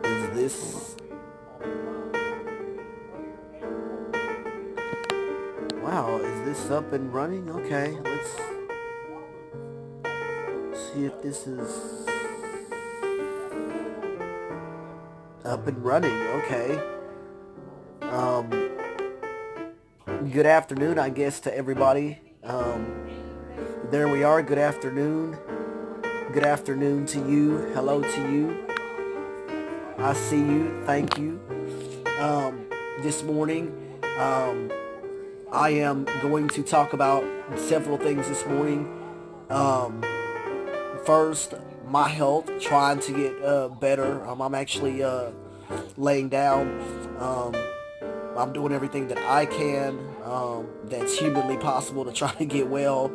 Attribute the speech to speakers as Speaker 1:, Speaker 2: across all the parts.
Speaker 1: Is this... Wow, is this up and running? Okay, let's see if this is up and running. Okay. Um, Good afternoon, I guess, to everybody. There we are. Good afternoon. Good afternoon to you. Hello to you. I see you. Thank you. Um, this morning, um, I am going to talk about several things this morning. Um, First, my health, trying to get better. I'm actually laying down. Um, I'm doing everything that I can that's humanly possible to try to get well,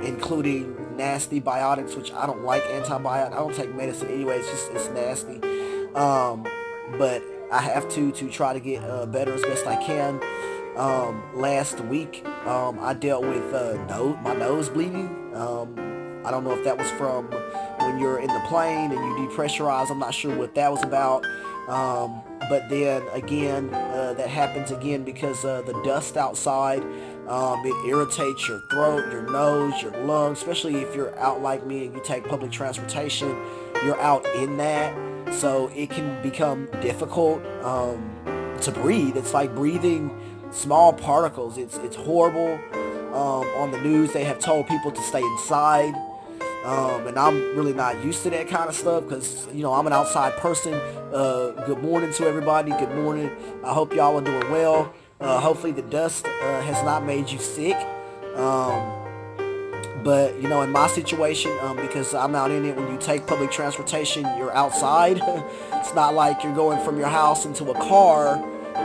Speaker 1: including nasty biotics, which I don't like antibiotics. I don't take medicine anyway. It's nasty. Um, but I have to try to get better as best I can. Last week, I dealt with my nose bleeding. I don't know if that was from when you're in the plane and you depressurize. I'm not sure what that was about. But then again, that happens again because the dust outside. It irritates your throat, your nose, your lungs, especially if you're out like me and you take public transportation. You're out in that, so it can become difficult to breathe. It's like breathing small particles. It's horrible. On the news, they have told people to stay inside. And I'm really not used to that kind of stuff because, I'm an outside person. Good morning to everybody. Good morning. I hope y'all are doing well. Hopefully the dust has not made you sick. Um, but, in my situation, because I'm out in it, when you take public transportation, you're outside. It's not like you're going from your house into a car.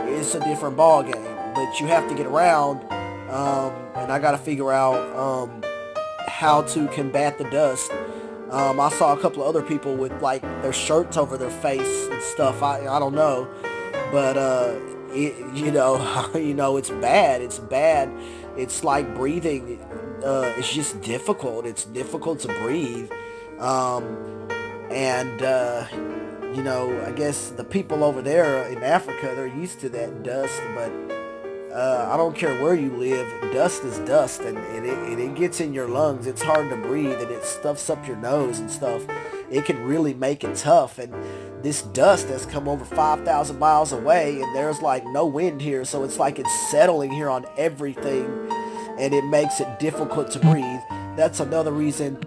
Speaker 1: It's a different ball game. But you have to get around. And I got to figure out how to combat the dust. I saw a couple of other people with like their shirts over their face and stuff. I don't know, but it's bad. It's bad. It's like breathing. It's just difficult. It's difficult to breathe. And I guess the people over there in Africa, they're used to that dust, but I don't care where you live, dust is dust, and it gets in your lungs. It's hard to breathe, and it stuffs up your nose and stuff. It can really make it tough, and this dust has come over 5,000 miles away, and there's like no wind here, so it's like it's settling here on everything, and it makes it difficult to breathe. That's another reason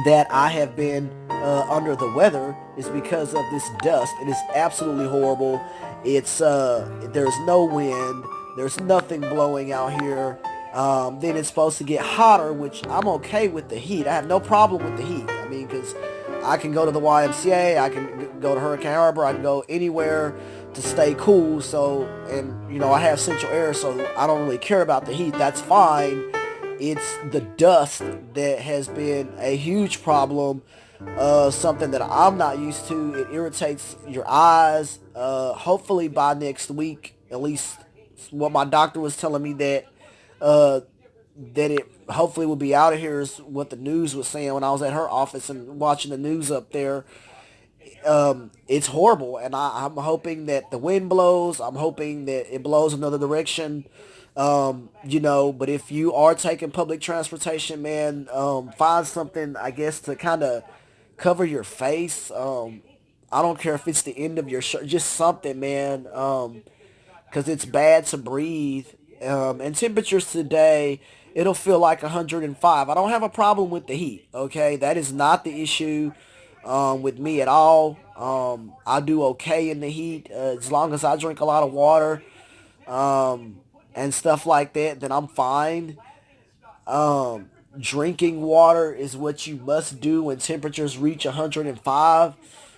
Speaker 1: that I have been under the weather, is because of this dust. It is absolutely horrible. It's there's no wind. There's nothing blowing out here. Then it's supposed to get hotter, which I'm okay with the heat. I have no problem with the heat. I mean, because I can go to the YMCA, I can go to Hurricane Harbor, I can go anywhere to stay cool. So, and I have central air, so I don't really care about the heat. That's fine. It's the dust that has been a huge problem. Something that I'm not used to. It irritates your eyes. Hopefully by next week, at least what my doctor was telling me, uh, that it hopefully will be out of here, is what the news was saying when I was at her office and watching the news up there. It's horrible, and I'm hoping that the wind blows. I'm hoping that it blows another direction. But if you are taking public transportation, man, find something, I guess, to kind of cover your face. I don't care if it's the end of your shirt, just something, man. Because it's bad to breathe. And temperatures today, it'll feel like 105. I don't have a problem with the heat, okay? That is not the issue with me at all. I do okay in the heat as long as I drink a lot of water and stuff like that, then I'm fine. Drinking water is what you must do when temperatures reach 105,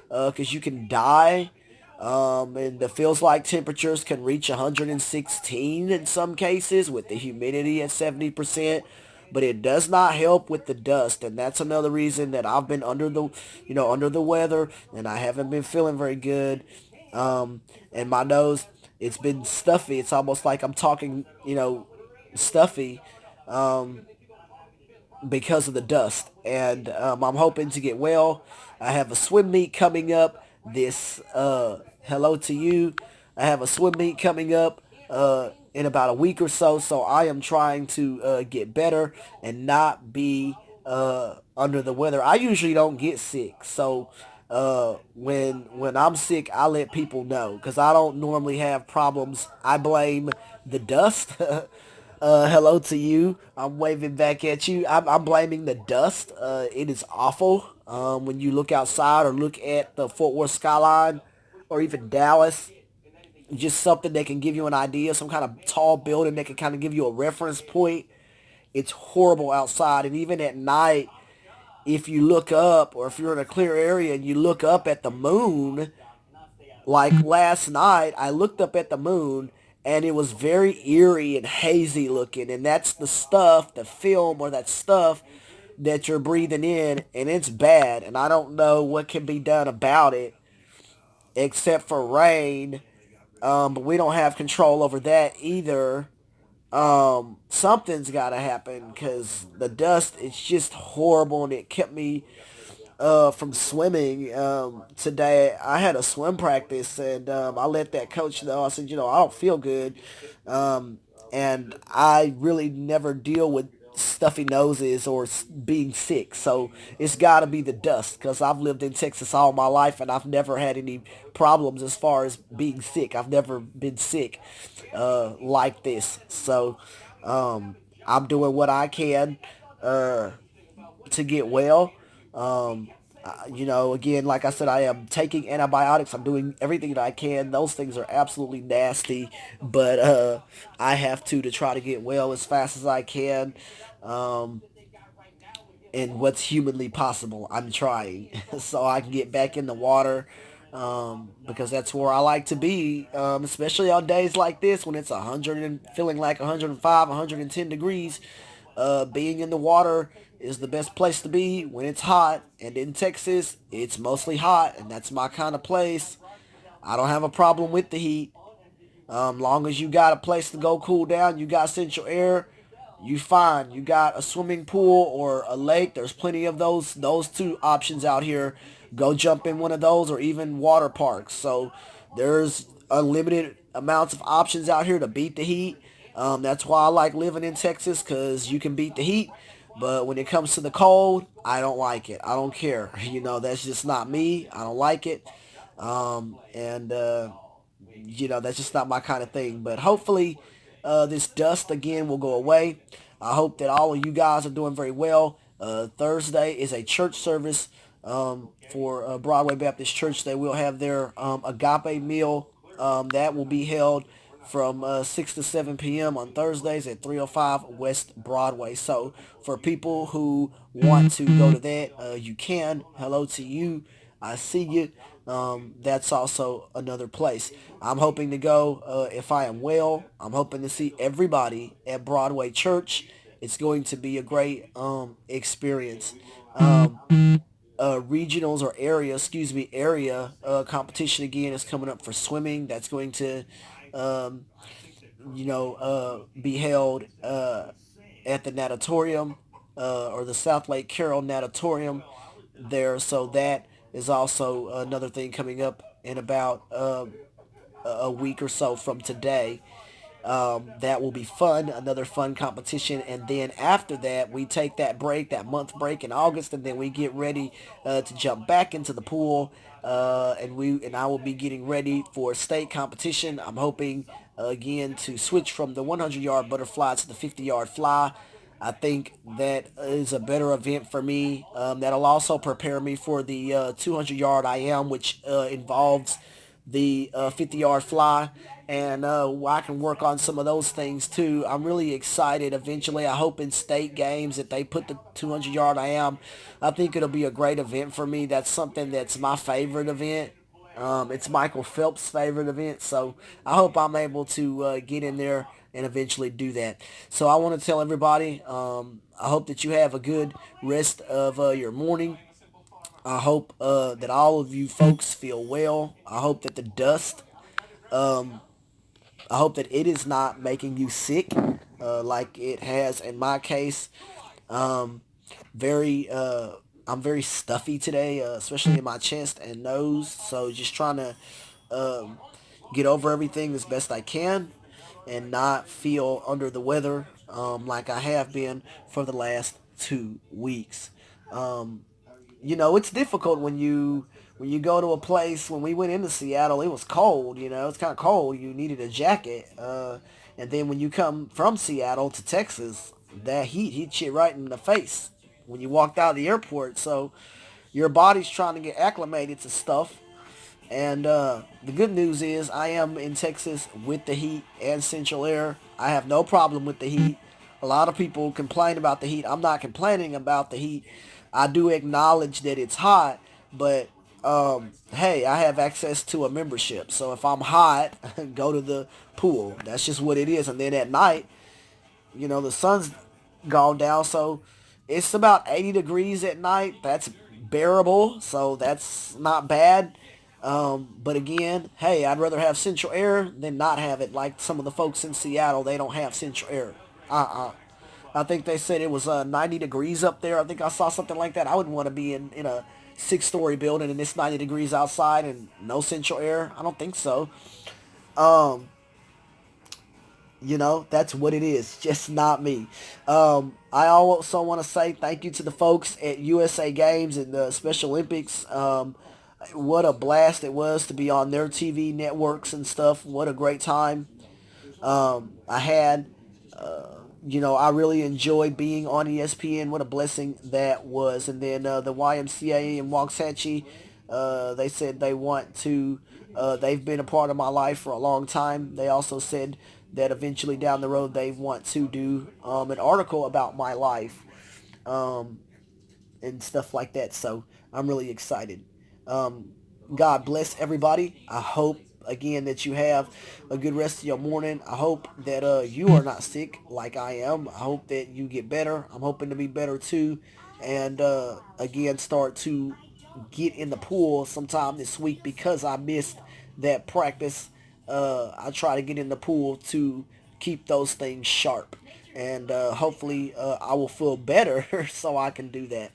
Speaker 1: because you can die. And it feels like temperatures can reach 116 in some cases with the humidity at 70%. But it does not help with the dust, and that's another reason that I've been under the weather, and I haven't been feeling very good. And my nose, it's been stuffy. It's almost like I'm talking, stuffy. Um, because of the dust. And I'm hoping to get well. I have a swim meet coming up this, hello to you. I have a swim meet coming up in about a week or so. So I am trying to get better and not be under the weather. I usually don't get sick. So when I'm sick, I let people know because I don't normally have problems. I blame the dust. Hello to you. I'm waving back at you. I'm blaming the dust. It is awful. When you look outside or look at the Fort Worth skyline or even Dallas, just something that can give you an idea, some kind of tall building that can kind of give you a reference point. It's horrible outside. And even at night, if you look up or if you're in a clear area and you look up at the moon, like last night, I looked up at the moon and it was very eerie and hazy looking. And that's the stuff, the film or that stuff that you're breathing in. And it's bad. And I don't know what can be done about it except for rain. But we don't have control over that either. Something's got to happen because the dust, it's just horrible. And it kept me from swimming today. I had a swim practice, and I let that coach know. I said, I don't feel good, and I really never deal with stuffy noses or being sick. So it's got to be the dust because I've lived in Texas all my life, and I've never had any problems as far as being sick. I've never been sick like this. So I'm doing what I can uh, to get well. Again, like I said, I am taking antibiotics. I'm doing everything that I can. Those things are absolutely nasty, but I have to try to get well as fast as I can, um, and what's humanly possible. I'm trying so I can get back in the water. Because that's where I like to be, especially on days like this when it's 100 and feeling like 105, 110 degrees. Being in the water is the best place to be when it's hot. And in Texas, it's mostly hot, and that's my kind of place. I don't have a problem with the heat. Long as you got a place to go cool down, you got central air, you fine. You got a swimming pool or a lake. There's plenty of those two options out here. Go jump in one of those or even water parks. So there's unlimited amounts of options out here to beat the heat. That's why I like living in Texas because you can beat the heat. But when it comes to the cold, I don't like it. I don't care. That's just not me. I don't like it. And that's just not my kind of thing. But hopefully, this dust again will go away. I hope that all of you guys are doing very well. Thursday is a church service for Broadway Baptist Church. They will have their agape meal that will be held from 6 to 7 p.m. on Thursdays at 305 West Broadway. So for people who want to go to that, you can. Hello to you. I see you. That's also another place. I'm hoping to go if I am well. I'm hoping to see everybody at Broadway Church. It's going to be a great experience. Regionals or area competition again is coming up for swimming. That's going to um, be held at the natatorium or the South Lake Carroll natatorium there. So that is also another thing coming up in about a week or so from today. That will be fun, another fun competition. And then after that, we take that break, that month break in August, and then we get ready to jump back into the pool. And I will be getting ready for state competition. I'm hoping again to switch from the 100-yard butterfly to the 50-yard fly. I think that is a better event for me. That'll also prepare me for the 200-yard IM, which involves the 50-yard fly, and I can work on some of those things too. I'm really excited. Eventually, I hope in state games that they put the 200-yard IM. I think it'll be a great event for me. That's something that's my favorite event. It's Michael Phelps' favorite event, so I hope I'm able to get in there and eventually do that. So I want to tell everybody, I hope that you have a good rest of your morning. I hope that all of you folks feel well. I hope that the dust, um, I hope that it is not making you sick like it has in my case. very I'm very stuffy today, especially in my chest and nose. So just trying to um, get over everything as best I can and not feel under the weather like I have been for the last 2 weeks. Um, it's difficult when you go to a place. When we went into Seattle, it was cold. It's kind of cold. You needed a jacket. And then when you come from Seattle to Texas, that heat hits you right in the face when you walked out of the airport. So your body's trying to get acclimated to stuff. And the good news is I am in Texas with the heat and central air. I have no problem with the heat. A lot of people complain about the heat. I'm not complaining about the heat. I do acknowledge that it's hot, but hey, I have access to a membership. So if I'm hot, go to the pool. That's just what it is. And then at night, the sun's gone down, so it's about 80 degrees at night. That's bearable, so that's not bad. But again, hey, I'd rather have central air than not have it. Like some of the folks in Seattle, they don't have central air. I think they said it was 90 degrees up there. I think I saw something like that. I wouldn't want to be in a six-story building and it's 90 degrees outside and no central air. I don't think so. Um, that's what it is. Just not me. I also want to say thank you to the folks at USA Games and the Special Olympics. What a blast it was to be on their TV networks and stuff. What a great time I had. I really enjoyed being on ESPN. What a blessing that was. And then the YMCA in Waxahachie, they said they want to, they've been a part of my life for a long time. They also said that eventually down the road they want to do an article about my life um, and stuff like that. So I'm really excited. Um, God bless everybody. I hope again that you have a good rest of your morning. I hope that you are not sick like I am. I hope that you get better. I'm hoping to be better too, and again start to get in the pool sometime this week because I missed that practice. I try to get in the pool to keep those things sharp. And hopefully I will feel better so I can do that.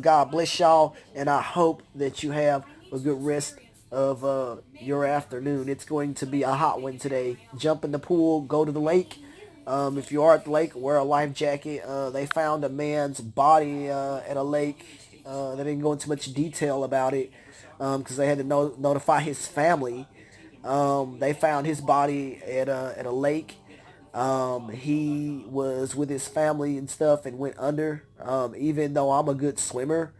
Speaker 1: God bless y'all, and I hope that you have a good rest of your afternoon. It's going to be a hot one today. Jump in the pool, go to the lake. If you are at the lake, wear a life jacket. They found a man's body at a lake. They didn't go into much detail about it because they had to notify his family. They found his body at a lake. He was with his family and stuff and went under. Even though I'm a good swimmer,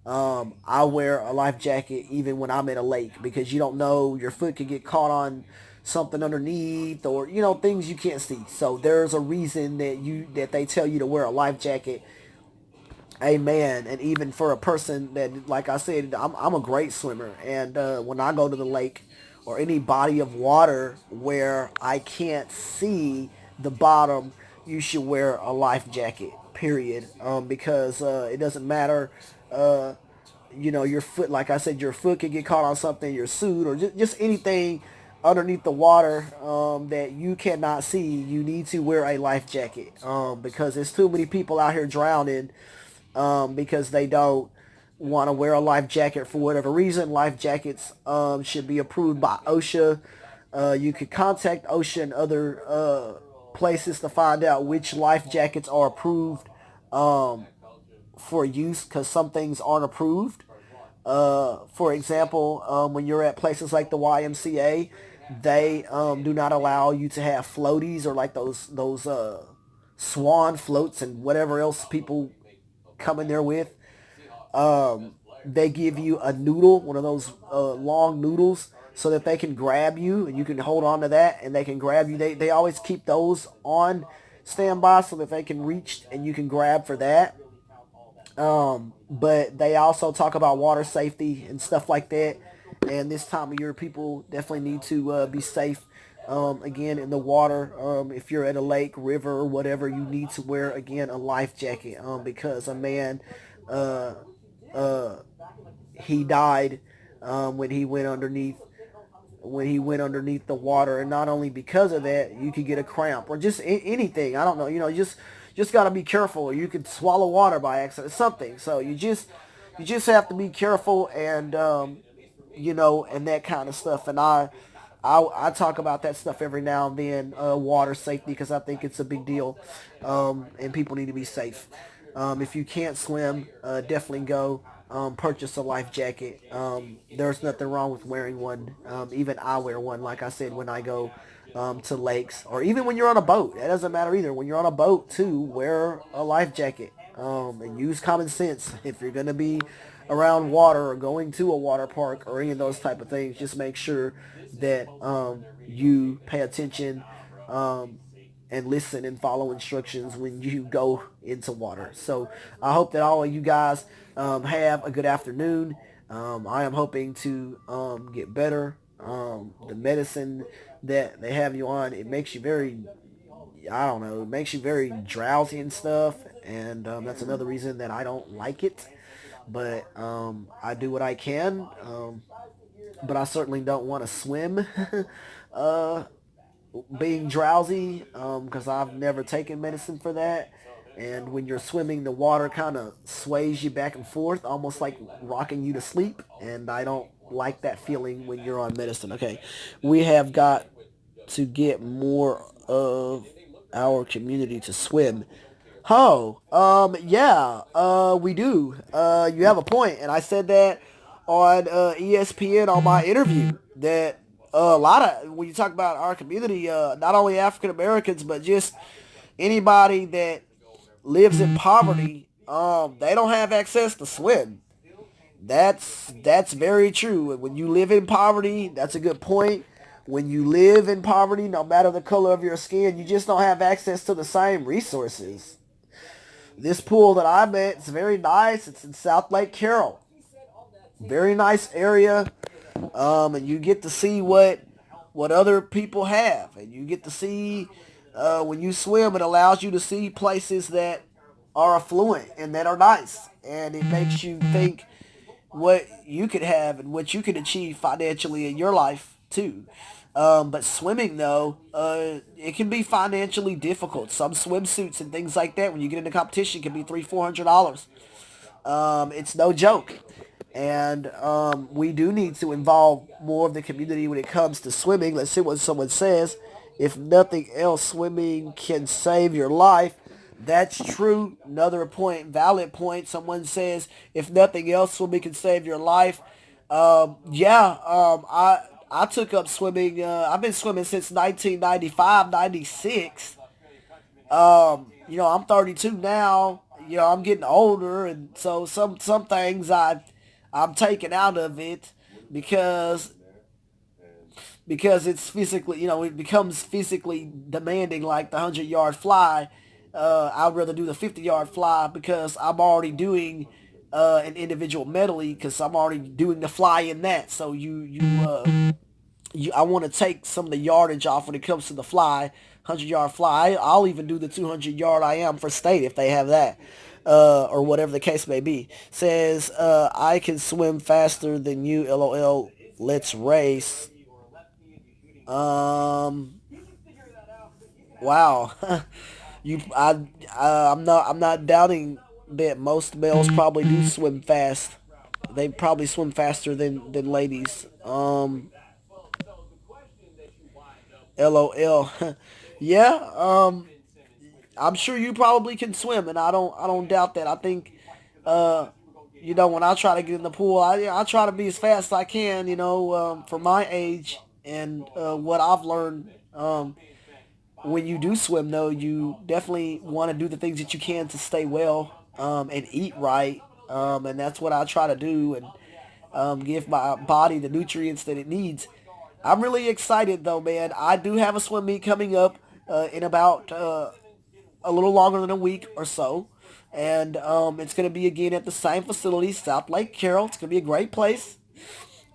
Speaker 1: I wear a life jacket even when I'm in a lake because you don't know, your foot could get caught on something underneath or things you can't see. So there's a reason that they tell you to wear a life jacket. Amen. And even for a person that, like I said, I'm a great swimmer. And when I go to the lake or any body of water where I can't see the bottom, you should wear a life jacket, period. Because it doesn't matter, your foot, like I said, your foot could get caught on something, your suit, or just anything underneath the water that you cannot see. You need to wear a life jacket because there's too many people out here drowning because they don't want to wear a life jacket for whatever reason. Life jackets should be approved by OSHA. You could contact OSHA and other places to find out which life jackets are approved for use because some things aren't approved. For example, when you're at places like the YMCA, they do not allow you to have floaties or like those swan floats and whatever else people come in there with. They give you a noodle, one of those long noodles, so that they can grab you and you can hold on to that and they can grab you. They always keep those on standby so that they can reach and you can grab for that. But they also talk about water safety and stuff like that. And this time of year, people definitely need to be safe. Again, in the water, if you're at a lake, river, or whatever, you need to wear again a life jacket because a man, uh, uh, he died when he went underneath the water, and not only because of that, you could get a cramp or just anything. I don't know, just just got to be careful. You could swallow water by accident, something. So you just have to be careful, and and that kind of stuff. And I talk about that stuff every now and then, water safety, because I think it's a big deal, and people need to be safe. If you can't swim, definitely go purchase a life jacket. There's nothing wrong with wearing one. Even I wear one, like I said, when I go to lakes, or even when you're on a boat. That doesn't matter either. When you're on a boat too, wear a life jacket, and use common sense. If you're gonna be around water or going to a water park or any of those type of things, just make sure that you pay attention, and listen and follow instructions when you go into water. So I hope that all of you guys have a good afternoon. I am hoping to get better. The medicine that they have you on, it makes you very, I don't know, it makes you very drowsy and stuff. And that's another reason that I don't like it. But I do what I can. But I certainly don't want to swim uh, being drowsy, because I've never taken medicine for that. And when you're swimming, the water kind of sways you back and forth, almost like rocking you to sleep. And I don't like that feeling when you're on medicine. Okay, we have got to get more of our community to swim. Oh, yeah, we do. You have a point, and I said that on ESPN on my interview, that a lot of, when you talk about our community, not only African Americans, but just anybody that lives in poverty, they don't have access to swim. That's very true. When you live in poverty, that's a good point. When you live in poverty, no matter the color of your skin, you just don't have access to the same resources. This pool that I'm at, it's very nice. It's in South Lake Carroll. Very nice area. And you get to see what other people have. And you get to see, when you swim, it allows you to see places that are affluent and that are nice. And it makes you think what you could have and what you could achieve financially in your life too. But swimming, though, it can be financially difficult. Some swimsuits and things like that, when you get into competition, can be $300-400. It's no joke. And we do need to involve more of the community when it comes to swimming. Let's see what someone says. If nothing else, swimming can save your life. That's true. Another point, valid point. Someone says, if nothing else, swimming can save your life. Yeah, I took up swimming. I've been swimming since 1995, 96. I'm 32 now. I'm getting older, and so some things I'm taking out of it, because it's physically, it becomes physically demanding, like the 100-yard fly. I'd rather do the 50-yard fly, because I'm already doing an individual medley, because I'm already doing the fly in that. So I want to take some of the yardage off when it comes to the fly, 100-yard fly. I'll even do the 200-yard I am for state if they have that, or whatever the case may be. Says, I can swim faster than you, LOL. Let's race. Wow. I'm not doubting that most males probably do swim fast. They probably swim faster than ladies. LOL. Yeah, I'm sure you probably can swim, and I don't doubt that. I think, uh, when I try to get in the pool, I try to be as fast as I can, for my age, and what I've learned. When you do swim, though, you definitely want to do the things that you can to stay well, and eat right, and that's what I try to do, and give my body the nutrients that it needs. I'm really excited, though, man. I do have a swim meet coming up in about a little longer than a week or so. And it's going to be again at the same facility, South Lake Carroll. It's going to be a great place.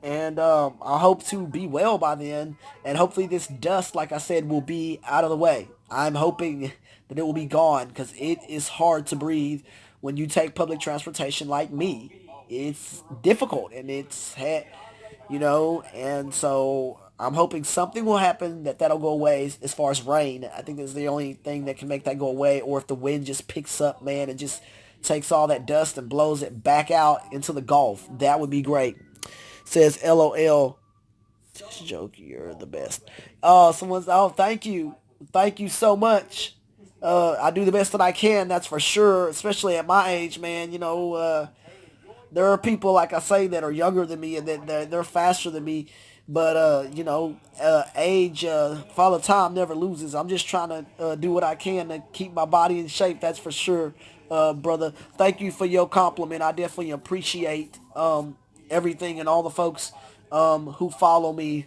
Speaker 1: And I hope to be well by then. And hopefully this dust, like I said, will be out of the way. I'm hoping that it will be gone, because it is hard to breathe when you take public transportation like me. It's difficult, and and so I'm hoping something will happen that'll go away as far as rain. I think that's the only thing that can make that go away. Or if the wind just picks up, man, and just takes all that dust and blows it back out into the Gulf. That would be great. Says LOL. Just joke, you're the best. Thank you. Thank you so much. I do the best that I can, that's for sure, especially at my age, man. There are people, like I say, that are younger than me and that they're faster than me. But, age, Father Time never loses. I'm just trying to do what I can to keep my body in shape, that's for sure, brother. Thank you for your compliment. I definitely appreciate everything and all the folks who follow me.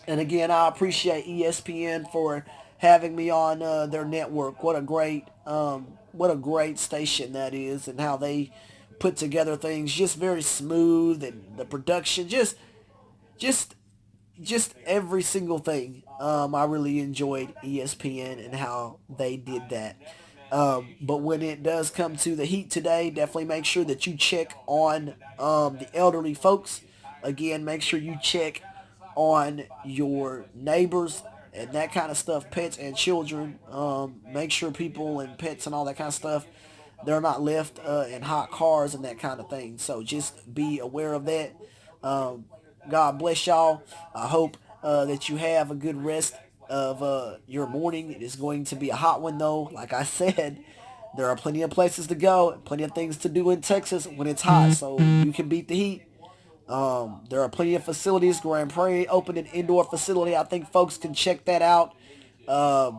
Speaker 1: And again, I appreciate ESPN for having me on their network. What a great station that is, and how they put together things just very smooth, and the production just just every single thing. I really enjoyed ESPN and how they did that. But when it does come to the Heat today, definitely make sure that you check on the elderly folks. Again, make sure you check on your neighbors and that kind of stuff, pets and children. Make sure people and pets and all that kind of stuff, they're not left in hot cars and that kind of thing. So just be aware of that. Um, God bless y'all. I hope that you have a good rest of your morning. It is going to be a hot one, though. Like I said, there are plenty of places to go, plenty of things to do in Texas when it's hot, so you can beat the heat. There are plenty of facilities. Grand Prairie opened an indoor facility. I think folks can check that out. Uh,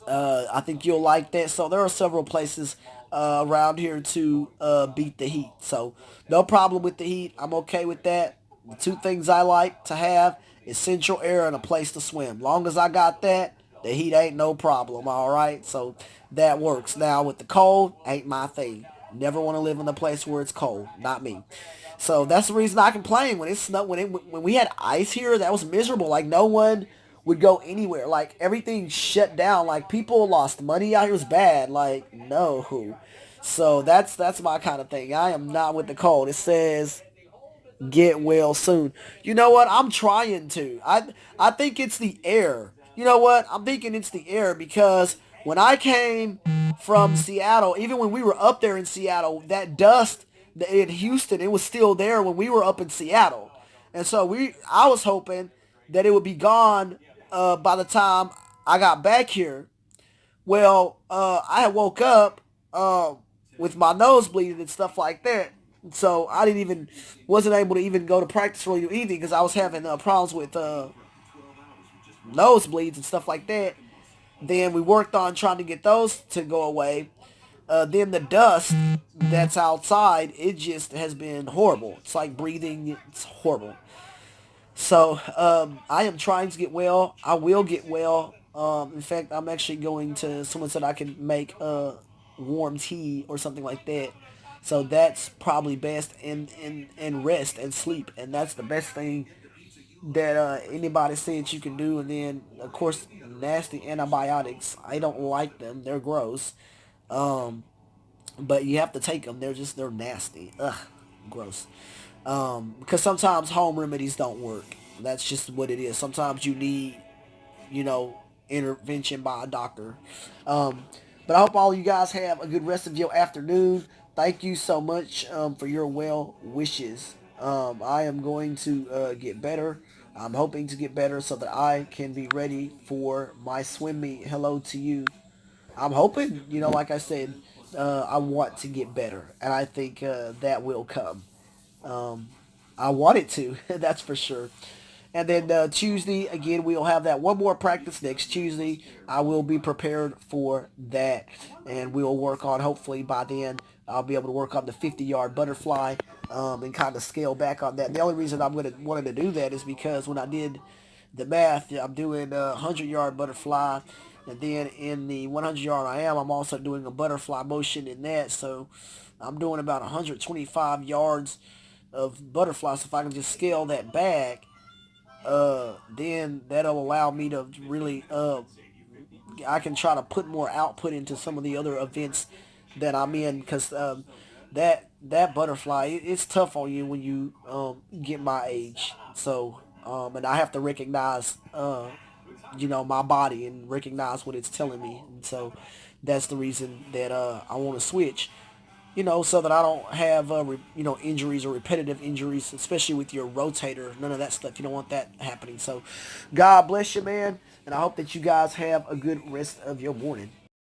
Speaker 1: I think you'll like that. So there are several places around here to beat the heat. So no problem with the heat. I'm okay with that. The two things I like to have is central air and a place to swim. Long as I got that, the heat ain't no problem. All right. So that works. Now with the cold, ain't my thing. Never want to live in a place where it's cold. Not me. So that's the reason I complain when it snowed. When we had ice here, that was miserable. Like no one would go anywhere. Like everything shut down. Like people lost money out here. It was bad. Like no. So that's my kind of thing. I am not with the cold. It says get well soon. You know what? I'm trying to. I think it's the air. You know what? I'm thinking it's the air because when I came from Seattle, even when we were up there in Seattle, that dust in Houston, it was still there when we were up in Seattle. And so I was hoping that it would be gone by the time I got back here. Well, I had woke up with my nose bleeding and stuff like that. So I wasn't able to even go to practice really either because I was having problems with nosebleeds and stuff like that. Then we worked on trying to get those to go away. Then the dust that's outside, it just has been horrible. It's like breathing. It's horrible. So I am trying to get well. I will get well. In fact, I'm actually going to. Someone said I can make warm tea or something like that. So that's probably best, and rest and sleep, and that's the best thing that anybody said you can do. And then of course nasty antibiotics. I don't like them. They're gross. Um, but you have to take them. They're nasty. Ugh, gross. Because sometimes home remedies don't work. That's just what it is. Sometimes you need, you know, intervention by a doctor. Um, but I hope all you guys have a good rest of your afternoon. Thank you so much for your well wishes. I am going to get better. I'm hoping to get better so that I can be ready for my swim meet. Hello to you. I'm hoping, like I said, I want to get better, and I think that will come. Um, I want it to, that's for sure. And then Tuesday, again, we'll have that one more practice next Tuesday. I will be prepared for that, and we'll work on, hopefully by then, I'll be able to work on the 50-yard butterfly and kind of scale back on that. The only reason I'm wanting to do that is because when I did the math, I'm doing a 100-yard butterfly, and then in the 100-yard I'm also doing a butterfly motion in that, so I'm doing about 125 yards of butterfly. So if I can just scale that back, then that'll allow me to really, I can try to put more output into some of the other events that I'm in, because that butterfly, it's tough on you when you get my age. So and I have to recognize, my body and recognize what it's telling me. And so that's the reason that I want to switch. So that I don't have, injuries or repetitive injuries, especially with your rotator. None of that stuff. You don't want that happening. So, God bless you, man. And I hope that you guys have a good rest of your morning.